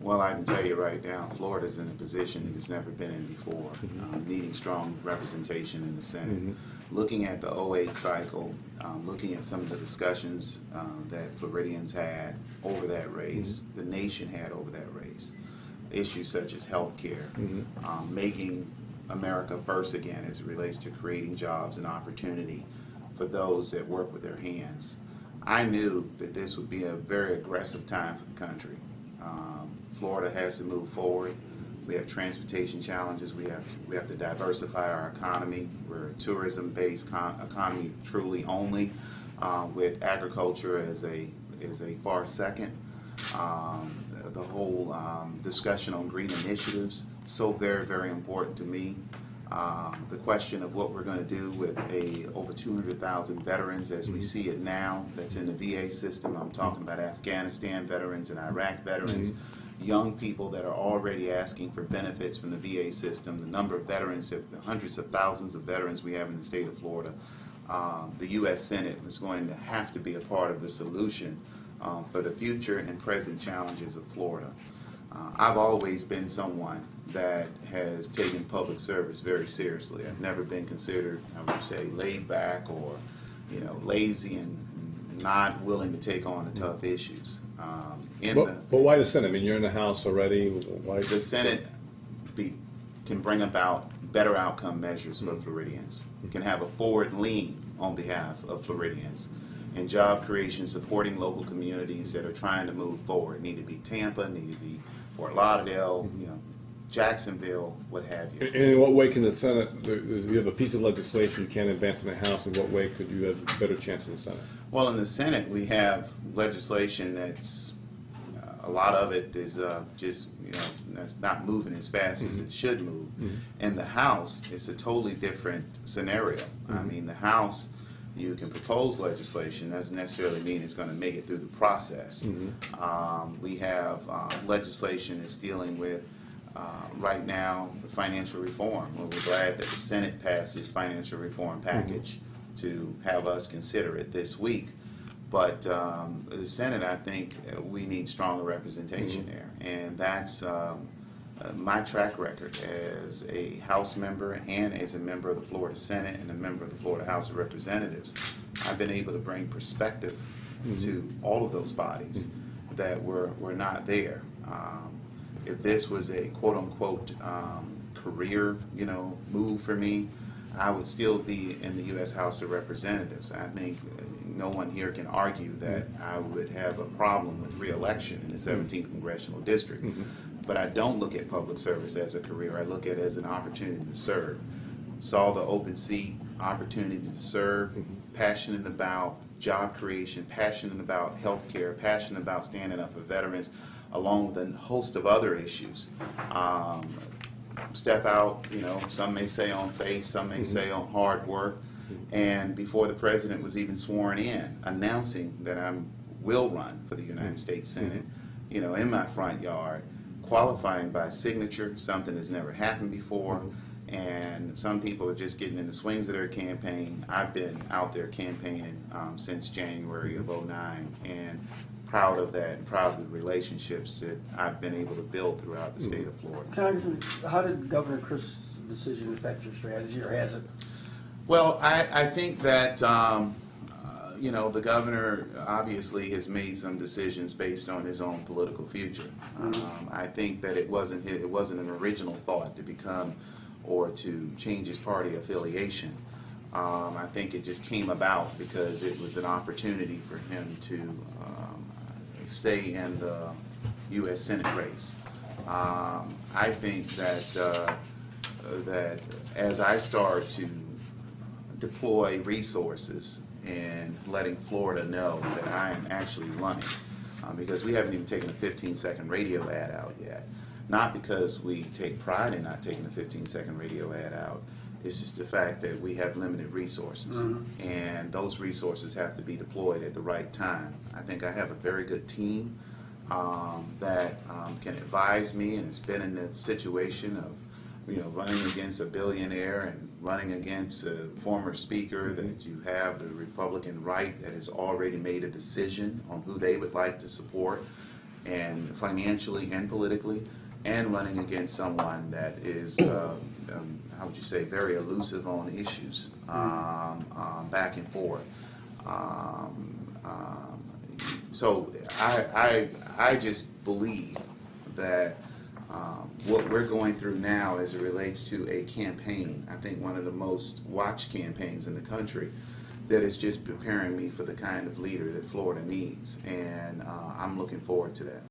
Well, I can tell you right now, Florida's in a position it's never been in before, needing strong representation in the Senate. Looking at the '08 cycle, looking at some of the discussions that Floridians had over that race, the nation had over that race, issues such as health care, making America first again as it relates to creating jobs and opportunity for those that work with their hands. I knew that this would be a very aggressive time for the country. Florida has to move forward. We have transportation challenges. We have to diversify our economy. We're a tourism-based economy truly only, with agriculture as a far second. The whole discussion on green initiatives, so very, very important to me. The question of what we're going to do with over 200,000 veterans as we see it now that's in the VA system. I'm talking about Afghanistan veterans and Iraq veterans, young people that are already asking for benefits from the VA system, the number of veterans, the hundreds of thousands of veterans we have in the state of Florida. The U.S. Senate is going to have to be a part of the solution for the future and present challenges of Florida. I've always been someone that has taken public service very seriously. I've never been considered, I would say, laid back or, lazy and not willing to take on the tough issues. But why the Senate? I mean, you're in the House already. Why the Senate can bring about better outcome measures for Floridians, can have a forward lean on behalf of Floridians, and job creation, supporting local communities that are trying to move forward. Need to be Tampa, need to be Fort Lauderdale, Jacksonville, what have you. And in what way can the Senate, you have a piece of legislation you can't advance in the House, in what way could you have a better chance in the Senate? Well, in the Senate, we have legislation that's, a lot of it is that's not moving as fast as it should move. In the House, it's a totally different scenario. I mean, the House, you can propose legislation, doesn't necessarily mean it's going to make it through the process. We have legislation that's dealing with, right now, the financial reform. Well, we're glad that the Senate passed this financial reform package to have us consider it this week. But the Senate, I think, we need stronger representation there. And that's my track record as a House member and as a member of the Florida Senate and a member of the Florida House of Representatives. I've been able to bring perspective to all of those bodies that were not there. If this was a quote-unquote career, move for me, I would still be in the U.S. House of Representatives. I think no one here can argue that I would have a problem with re-election in the 17th Congressional District. But I don't look at public service as a career. I look at it as an opportunity to serve. Saw the open seat, opportunity to serve, passionate about job creation, passionate about health care, passionate about standing up for veterans, along with a host of other issues. Step out, some may say on faith, some may say on hard work. And before the president was even sworn in, announcing that I will run for the United States Senate, in my front yard, qualifying by signature, something that's never happened before. And some people are just getting in the swings of their campaign. I've been out there campaigning since January of '09, and proud of that and proud of the relationships that I've been able to build throughout the state of Florida. Congressman, how did Governor Christ's decision affect your strategy, or has it? Well, I think that the governor obviously has made some decisions based on his own political future. I think that it wasn't an original thought to become or to change his party affiliation. I think it just came about because it was an opportunity for him to stay in the U.S. Senate race. I think that that as I start to deploy resources and letting Florida know that I am actually running, because we haven't even taken a 15-second radio ad out yet. Not because we take pride in not taking a 15-second radio ad out. It's just the fact that we have limited resources, and those resources have to be deployed at the right time. I think I have a very good team that can advise me, and has been in the situation of running against a billionaire and running against a former speaker, that you have the Republican right that has already made a decision on who they would like to support. and financially and politically, and running against someone that is, how would you say, very elusive on issues, back and forth. So I just believe that what we're going through now as it relates to a campaign, I think one of the most watched campaigns in the country, that is just preparing me for the kind of leader that Florida needs. And I'm looking forward to that.